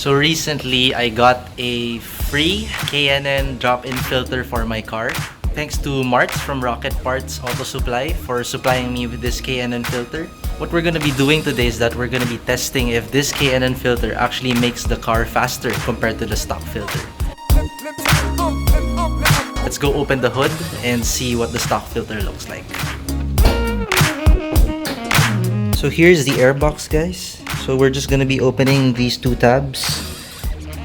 So recently, I got a free K&N drop-in filter for my car. Thanks to Martz from Rocket Parts Auto Supply for supplying me with this K&N filter. What we're gonna be doing today is that we're gonna be testing if this K&N filter actually makes the car faster compared to the stock filter. Let's go open the hood and see what the stock filter looks like. So here's the air box, guys. So we're just gonna be opening these two tabs,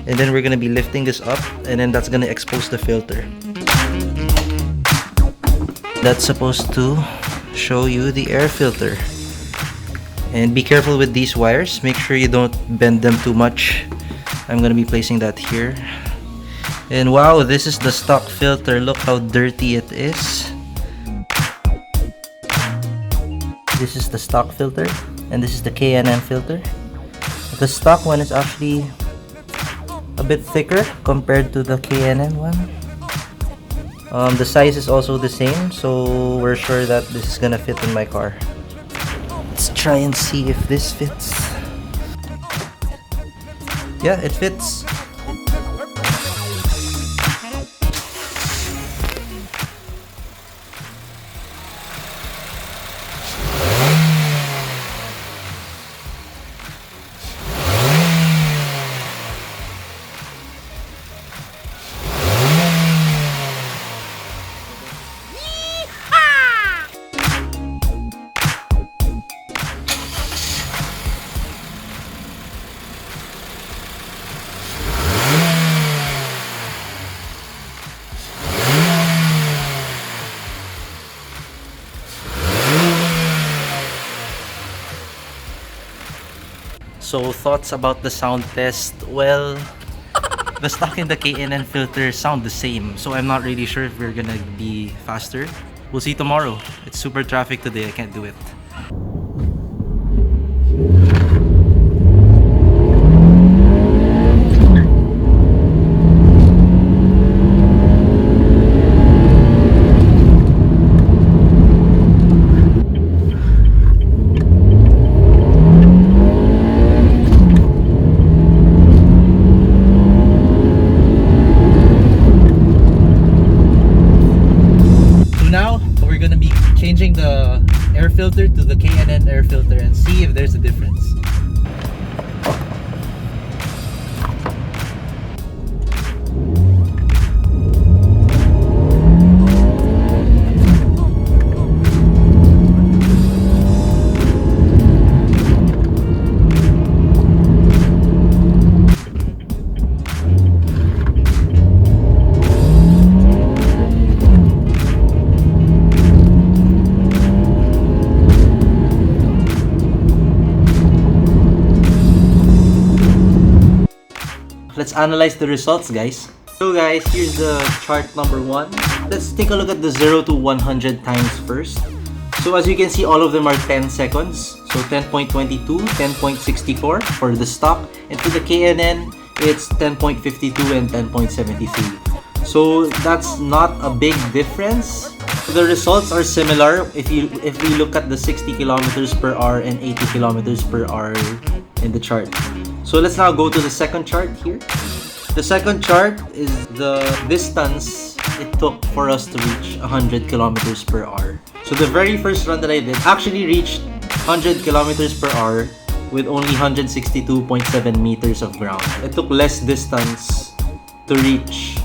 and then we're gonna be lifting this up, and then that's gonna expose the filter. That's supposed to show you the air filter. And be careful with these wires. Make sure you don't bend them too much. I'm gonna be placing that here. And wow, this is the stock filter. Look how dirty it is. This is the stock filter, and this is the K&N filter. The stock one is actually a bit thicker compared to the K&N one. The size is also the same, so we're sure that this is gonna fit in my car. Let's try and see if this fits. Yeah, it fits. So thoughts about the sound test? Well, the stock and the K&N filter sound the same, so I'm not really sure if we're gonna be faster. We'll see tomorrow. It's super traffic today, I can't do it. Changing the air filter to the K&N air filter and see if there's a difference. Let's analyze the results, guys. So guys, here's the chart number 1. Let's take a look at the 0 to 100 times first. So as you can see, all of them are 10 seconds. So 10.22, 10.64 for the stock. And for the K&N, it's 10.52 and 10.73. So that's not a big difference. The results are similar if we look at the 60 kilometers per hour and 80 kilometers per hour in the chart. So let's now go to the second chart here. The second chart is the distance it took for us to reach 100 kilometers per hour. So the very first run that I did actually reached 100 kilometers per hour with only 162.7 meters of ground. It took less distance to reach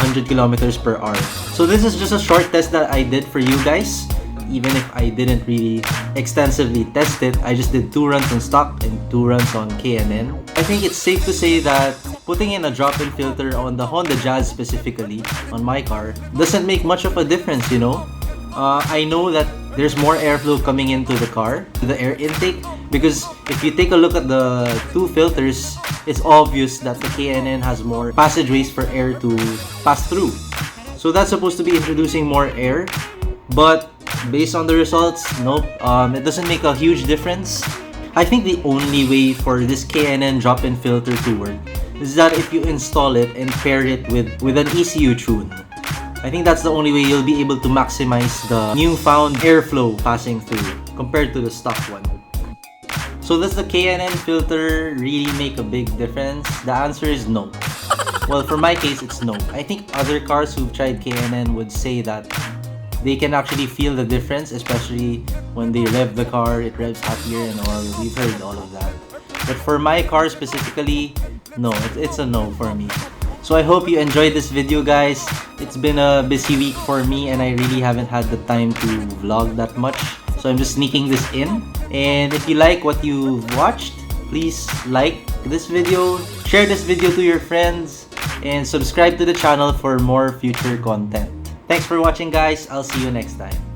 100 kilometers per hour. So this is just a short test that I did for you guys. Even if I didn't really extensively test it, I just did 2 runs on stock and 2 runs on K&N. I think it's safe to say that putting in a drop-in filter on the Honda Jazz specifically, on my car, doesn't make much of a difference, you know? I know that there's more airflow coming into the car, to the air intake, because if you take a look at the 2 filters, it's obvious that the K&N has more passageways for air to pass through. So that's supposed to be introducing more air, but based on the results, nope, it doesn't make a huge difference. I think the only way for this K&N drop-in filter to work is that if you install it and pair it with an ECU tune. I think that's the only way you'll be able to maximize the newfound airflow passing through compared to the stock one. So does the K&N filter really make a big difference? The answer is no. Well, for my case, it's no. I think other cars who've tried K&N would say that they can actually feel the difference, especially when they rev the car, it revs happier and all. We've heard all of that. But for my car specifically, no, it's a no for me. So I hope you enjoyed this video, guys. It's been a busy week for me and I really haven't had the time to vlog that much. So I'm just sneaking this in. And if you like what you've watched, please like this video, share this video to your friends, and subscribe to the channel for more future content. Thanks for watching, guys. I'll see you next time.